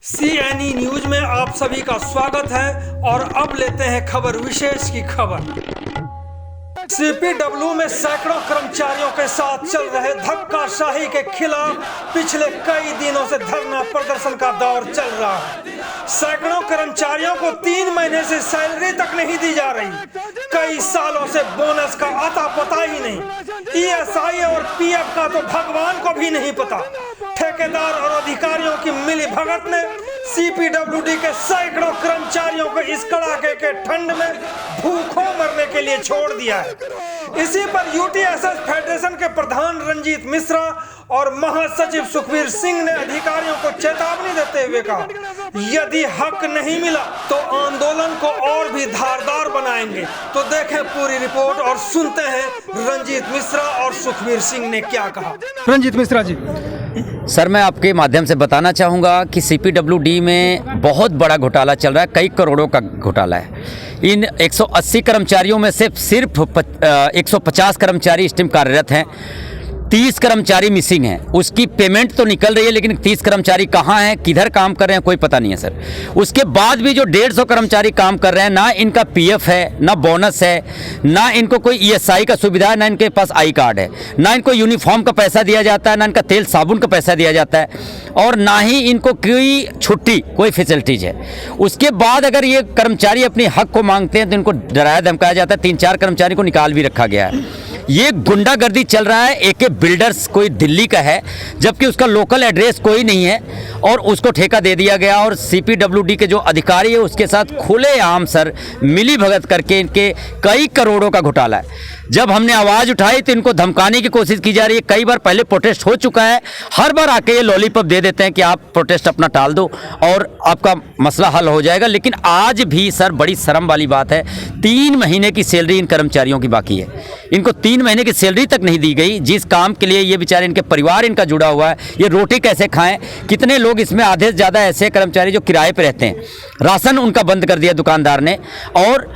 CNE news में आप सभी का स्वागत है और अब लेते हैं खबर विशेष की खबर। CPW में सैकड़ों कर्मचारियों के साथ चल रहे धक्काशाही के खिलाफ पिछले कई दिनों से धरना प्रदर्शन का दौर चल रहा है। सैकड़ों कर्मचारियों को 3 महीने से सैलरी तक नहीं दी जा रही। कई सालों से बोनस का अता पता ही नहीं। ESI और PF का तो भगवान को भी नहीं पता। ठेकेदार और अधिकारियों की मिली भगत ने CPWD के सैकड़ों कर्मचारियों को इस कड़ाके के ठंड में भूखों मरने के लिए छोड़ दिया है। इसी पर UTSS फेडरेशन के प्रधान रंजीत मिश्रा और महासचिव सुखबीर सिंह ने अधिकारियों को चेतावनी देते हुए कहा, यदि हक नहीं मिला तो आंदोलन को और भी धारदार बनाएंगे। तो देखें पूरी रिपोर्ट और सुनते हैं रंजीत मिश्रा और सुखबीर सिंह ने क्या कहा। रंजीत मिश्रा जी। सर, मैं आपके माध्यम से बताना चाहूँगा कि CPWD में बहुत बड़ा घोटाला चल रहा है, कई करोड़ों का घोटाला है। इन 180 कर्मचारियों में से सिर्फ 150 कर्मचारी इस टाइम कार्यरत हैं, 30 कर्मचारी मिसिंग हैं। उसकी पेमेंट तो निकल रही है, लेकिन 30 कर्मचारी कहाँ हैं, किधर काम कर रहे हैं, कोई पता नहीं है सर। उसके बाद भी जो 150 कर्मचारी काम कर रहे हैं, ना इनका PF है, ना बोनस है, ना इनको कोई ESI का सुविधा है, ना इनके पास आई कार्ड है, ना इनको यूनिफॉर्म का पैसा दिया जाता है, ना इनका तेल साबुन का पैसा दिया जाता है, और ना ही इनको कोई छुट्टी, कोई फैसिलिटीज है। उसके बाद अगर ये कर्मचारी अपने हक को मांगते हैं तो इनको डराया धमकाया जाता है। 3-4 कर्मचारी को निकाल भी रखा गया है। ये गुंडागर्दी चल रहा है। AK बिल्डर्स कोई दिल्ली का है, जबकि उसका लोकल एड्रेस कोई नहीं है, और उसको ठेका दे दिया गया। और CPWD के जो अधिकारी है उसके साथ खुलेआम सर मिली भगत करके इनके कई करोड़ों का घोटाला है। जब हमने आवाज़ उठाई तो इनको धमकाने की कोशिश की जा रही है। कई बार पहले प्रोटेस्ट हो चुका है, हर बार आके ये लॉलीपॉप दे देते हैं कि आप प्रोटेस्ट अपना टाल दो और आपका मसला हल हो जाएगा। लेकिन आज भी सर बड़ी शर्म वाली बात है, 3 महीने की सैलरी इन कर्मचारियों की बाकी है। इनको 3 महीने की सैलरी तक नहीं दी गई। जिस काम के लिए ये बेचारे, इनके परिवार इनका जुड़ा हुआ है, ये रोटी कैसे खाएं। कितने लोग इसमें आधे से ज़्यादा ऐसे कर्मचारी जो किराए पे रहते हैं, राशन उनका बंद कर दिया दुकानदार ने, और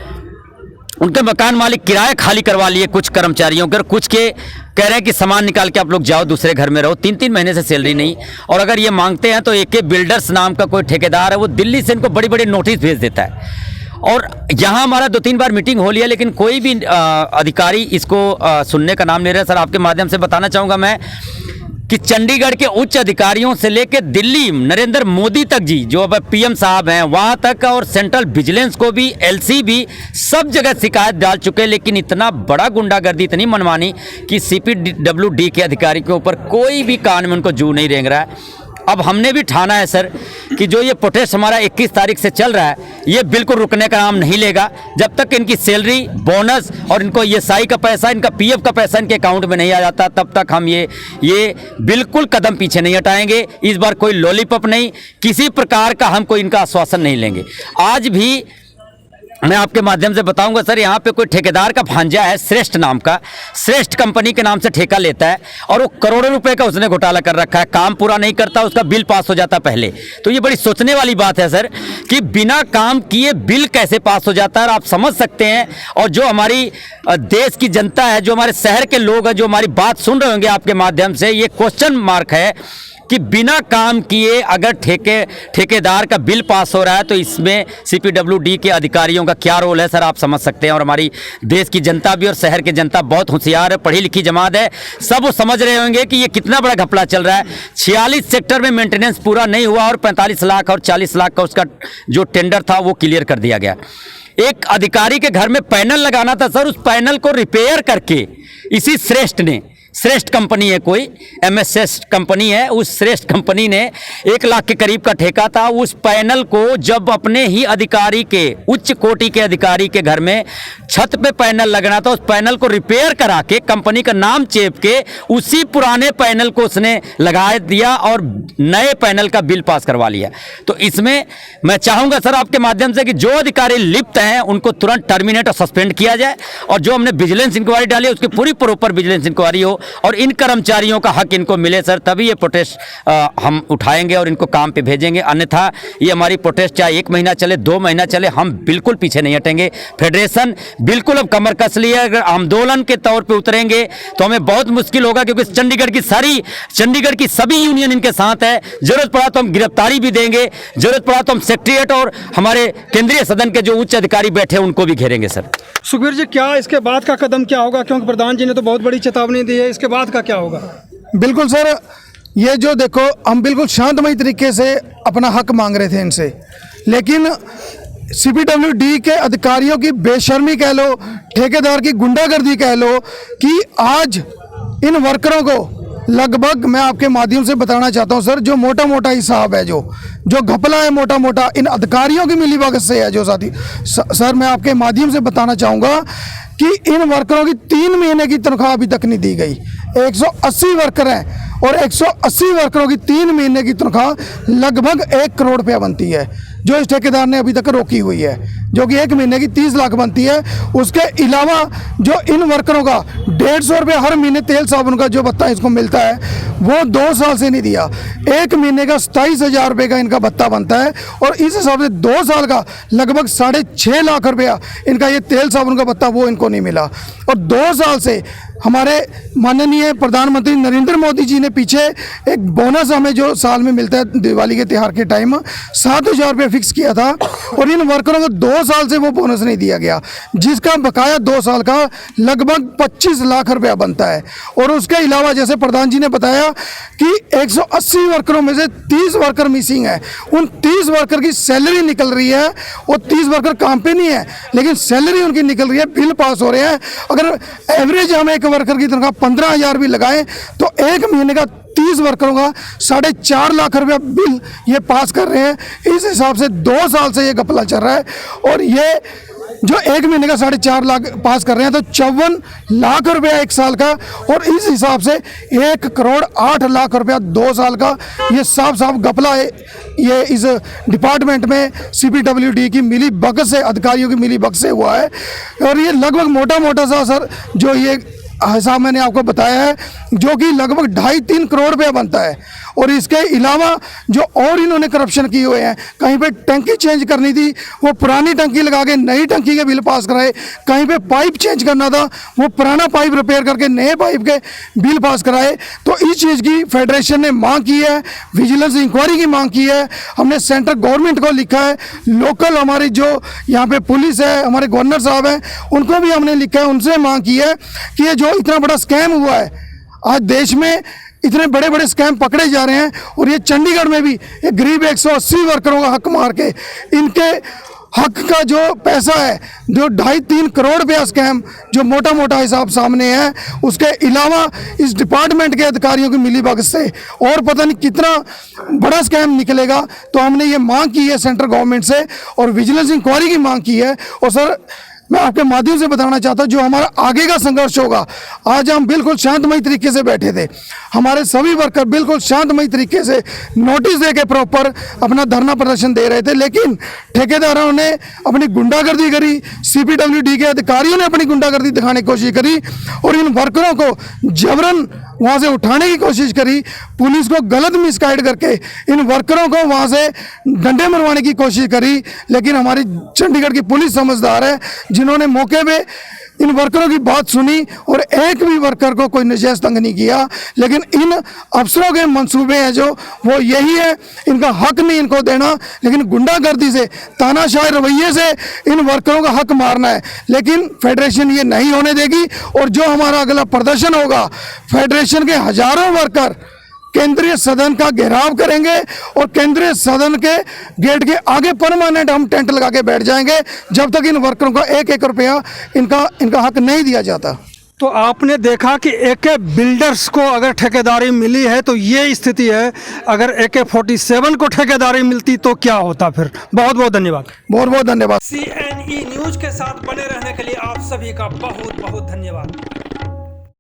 उनके मकान मालिक किराया खाली करवा लिए कुछ कर्मचारियों के, और कुछ के कह रहे हैं कि सामान निकाल के आप लोग जाओ, दूसरे घर में रहो। 3-3 महीने से सैलरी नहीं। और अगर ये मांगते हैं तो AK बिल्डर्स नाम का कोई ठेकेदार है, वो दिल्ली से इनको बड़ी बड़ी नोटिस भेज देता है। और यहाँ हमारा 2-3 बार मीटिंग हो लिया, लेकिन कोई भी अधिकारी इसको सुनने का नाम नहीं रहा। सर, आपके माध्यम से बताना चाहूँगा मैं कि चंडीगढ़ के उच्च अधिकारियों से लेकर दिल्ली नरेंद्र मोदी तक जी, जो अब PM साहब हैं, वहाँ तक, और सेंट्रल विजिलेंस को भी, LC भी, सब जगह शिकायत डाल चुके हैं। लेकिन इतना बड़ा गुंडागर्दी, इतनी मनमानी कि CPWD के अधिकारी के ऊपर कोई भी कान में उनको जू नहीं रेंग रहा है। अब हमने भी ठाना है सर कि जो ये प्रोटेस्ट हमारा 21 तारीख से चल रहा है, ये बिल्कुल रुकने का नाम नहीं लेगा। जब तक इनकी सैलरी, बोनस और इनको ESI का पैसा, इनका PF का पैसा इनके अकाउंट में नहीं आ जाता, तब तक हम ये बिल्कुल कदम पीछे नहीं हटाएंगे। इस बार कोई लॉलीपॉप नहीं, किसी प्रकार का हम कोई इनका आश्वासन नहीं लेंगे। आज भी मैं आपके माध्यम से बताऊंगा सर, यहाँ पे कोई ठेकेदार का भांजा है, श्रेष्ठ नाम का, श्रेष्ठ कंपनी के नाम से ठेका लेता है, और वो करोड़ों रुपए का उसने घोटाला कर रखा है। काम पूरा नहीं करता, उसका बिल पास हो जाता पहले। तो ये बड़ी सोचने वाली बात है सर कि बिना काम किए बिल कैसे पास हो जाता है। और आप समझ सकते हैं, और जो हमारी देश की जनता है, जो हमारे शहर के लोग हैं, जो हमारी बात सुन रहे होंगे आपके माध्यम से, ये क्वेश्चन मार्क है कि बिना काम किए अगर ठेकेदार का बिल पास हो रहा है तो इसमें CPWD के अधिकारियों का क्या रोल है सर, आप समझ सकते हैं। और हमारी देश की जनता भी और शहर की जनता बहुत होशियार है, पढ़ी लिखी जमात है, सब वो समझ रहे होंगे कि ये कितना बड़ा घपला चल रहा है। 46 सेक्टर में मेंटेनेंस पूरा नहीं हुआ, और 45 लाख और 40 लाख का उसका जो टेंडर था वो क्लियर कर दिया गया। एक अधिकारी के घर में पैनल लगाना था सर, उस पैनल को रिपेयर करके इसी श्रेष्ठ ने, श्रेष्ठ कंपनी है कोई, MS कंपनी है, उस श्रेष्ठ कंपनी ने 1 लाख के करीब का ठेका था। उस पैनल को जब अपने ही अधिकारी के, उच्च कोटि के अधिकारी के घर में छत पे पैनल लगना था, उस पैनल को रिपेयर करा के, कंपनी का नाम चेप के, उसी पुराने पैनल को उसने लगा दिया और नए पैनल का बिल पास करवा लिया। तो इसमें मैं चाहूँगा सर आपके माध्यम से कि जो अधिकारी लिप्त हैं उनको तुरंत टर्मिनेट और सस्पेंड किया जाए, और जो हमने विजिलेंस इंक्वायरी डाली है उसकी पूरी प्रॉपर विजिलेंस इंक्वायरी हो, और इन कर्मचारियों का हक इनको मिले सर, तभी ये प्रोटेस्ट हम उठाएंगे और इनको काम पे भेजेंगे। अन्यथा ये हमारी प्रोटेस्ट चाहे 1 महीना चले, 2 महीना चले, हम बिल्कुल पीछे नहीं हटेंगे। फेडरेशन बिल्कुल अब कमर कस लिया है। अगर आंदोलन के तौर पे उतरेंगे तो हमें बहुत मुश्किल होगा, क्योंकि चंडीगढ़ की सभी यूनियन इनके साथ है। जरूरत पड़ा तो हम गिरफ्तारी भी देंगे, जरूरत पड़ा तो हम सेक्रेटरीट और हमारे केंद्रीय सदन के जो उच्च अधिकारी बैठे उनको भी घेरेंगे सर। सुखबीर जी, क्या इसके बाद का कदम क्या होगा? क्योंकि प्रधान जी ने तो बहुत बड़ी चेतावनी दी है, इसके बाद का क्या होगा? बिल्कुल सर, ये जो देखो, हम बिल्कुल शांतमय तरीके से अपना हक मांग रहे थे इनसे, लेकिन CPWD के अधिकारियों की बेशर्मी कह लो, ठेकेदार की गुंडागर्दी कह लो, कि आज इन वर्करों को लगभग, मैं आपके माध्यम से बताना चाहता हूं सर, जो मोटा मोटा हिसाब है, जो घपला है मोटा मोटा इन अधिकारियों की मिलीभगत से है। जो साथी सर, मैं आपके माध्यम से बताना चाहूँगा कि इन वर्करों की 3 महीने की तनख्वाह अभी तक नहीं दी गई। 180 वर्कर हैं और 180 वर्करों की 3 महीने की तनख्वाह लगभग 1 करोड़ रुपया बनती है, जो इस ठेकेदार ने अभी तक रोकी हुई है, जो कि 1 महीने की 30 लाख बनती है। उसके अलावा जो इन वर्करों का 150 रुपये हर महीने तेल साबुन का जो भत्ता इसको मिलता है, वो 2 साल से नहीं दिया। 1 महीने का 27,000 रुपये का इनका भत्ता बनता है, और इस हिसाब से 2 साल का लगभग 6.5 लाख रुपया इनका ये तेल साबुन का भत्ता वो इनको नहीं मिला। और 2 साल से हमारे माननीय प्रधानमंत्री नरेंद्र मोदी जी ने पीछे एक बोनस हमें जो साल में मिलता है दिवाली के त्यौहार के टाइम 7,000 रुपये फिक्स किया था, और इन वर्करों को 2 साल से वो बोनस नहीं दिया गया, जिसका बकाया 2 साल का लगभग 25 लाख रुपया बनता है। और उसके अलावा जैसे प्रधान जी ने बताया कि 180 वर्करों में से 30 वर्कर मिसिंग है। उन 30 वर्कर की सैलरी निकल रही है, वो 30 वर्कर काम पे नहीं है, लेकिन सैलरी उनकी निकल रही है, बिल पास हो रहे हैं। अगर एवरेज हम एक वर्कर की तनख्वाह 15,000 भी लगाएं तो 1 महीने का 30 वर्करों का 4.5 लाख रुपया बिल ये पास कर रहे हैं। इस हिसाब से 2 साल से ये घपला चल रहा है, और ये जो 1 महीने का 4.5 लाख पास कर रहे हैं, तो 54 लाख रुपया 1 साल का, और इस हिसाब से 1 करोड़ 8 लाख रुपया 2 साल का। ये साफ साफ घपला है। ये इस डिपार्टमेंट में CPWD की मिली भगत से, अधिकारियों की मिली भगत से हुआ है। और ये लगभग मोटा मोटा सा सर जो ये हिसाब मैंने आपको बताया है, जो कि लगभग 2.5-3 करोड़ रुपया बनता है। और इसके अलावा जो और इन्होंने करप्शन किए हुए हैं, कहीं पे टंकी चेंज करनी थी, वो पुरानी टंकी लगा के नई टंकी के बिल पास कराए। कहीं पे पाइप चेंज करना था, वो पुराना पाइप रिपेयर करके नए पाइप के बिल पास कराए। तो इस चीज़ की फेडरेशन ने मांग की है, विजिलेंस इंक्वायरी की मांग की है। हमने सेंट्रल गवर्नमेंट को लिखा है, लोकल हमारी जो यहाँ पे पुलिस है, हमारे गवर्नर साहब हैं, उनको भी हमने लिखा है, उनसे मांग की है कि ये जो इतना बड़ा स्कैम हुआ है, आज देश में इतने बड़े बड़े स्कैम पकड़े जा रहे हैं, और ये चंडीगढ़ में भी ये गरीब 180 वर्करों का हक मार के इनके हक का जो पैसा है, जो 2.5-3 करोड़ रुपया स्कैम जो मोटा मोटा हिसाब सामने है, उसके अलावा इस डिपार्टमेंट के अधिकारियों की मिलीभगत से और पता नहीं कितना बड़ा स्कैम निकलेगा। तो हमने ये मांग की है सेंट्रल गवर्नमेंट से, और विजिलेंस इंक्वायरी की मांग की है। और सर, मैं आपके माध्यम से बताना चाहता हूं, जो हमारा आगे का संघर्ष होगा, आज हम बिल्कुल शांतमय तरीके से बैठे थे, हमारे सभी वर्कर बिल्कुल शांतमय तरीके से नोटिस दे के प्रॉपर अपना धरना प्रदर्शन दे रहे थे, लेकिन ठेकेदारों ने अपनी गुंडागर्दी करी, CPWD के अधिकारियों ने अपनी गुंडागर्दी दिखाने की कोशिश करी, और इन वर्करों को जबरन वहाँ से उठाने की कोशिश करी। पुलिस को गलत मिसगाइड करके इन वर्करों को वहाँ से डंडे मरवाने की कोशिश करी, लेकिन हमारी चंडीगढ़ की पुलिस समझदार है, जिन्होंने मौके पे इन वर्करों की बात सुनी और एक भी वर्कर को कोई नजायज तंग नहीं किया। लेकिन इन अफसरों के मंसूबे हैं जो, वो यही है, इनका हक नहीं इनको देना, लेकिन गुंडागर्दी से, तानाशाही रवैये से इन वर्करों का हक मारना है। लेकिन फेडरेशन ये नहीं होने देगी, और जो हमारा अगला प्रदर्शन होगा, फेडरेशन के हजारों वर्कर केंद्रीय सदन का घेराव करेंगे, और केंद्रीय सदन के गेट के आगे परमानेंट हम टेंट लगा के बैठ जाएंगे, जब तक इन वर्करों को 1-1 रुपया इनका हक नहीं दिया जाता। तो आपने देखा कि AK बिल्डर्स को अगर ठेकेदारी मिली है तो ये स्थिति है, अगर AK-47 को ठेकेदारी मिलती तो क्या होता फिर। बहुत बहुत धन्यवाद। बहुत बहुत धन्यवाद। CNE न्यूज के साथ बने रहने के लिए आप सभी का बहुत बहुत धन्यवाद।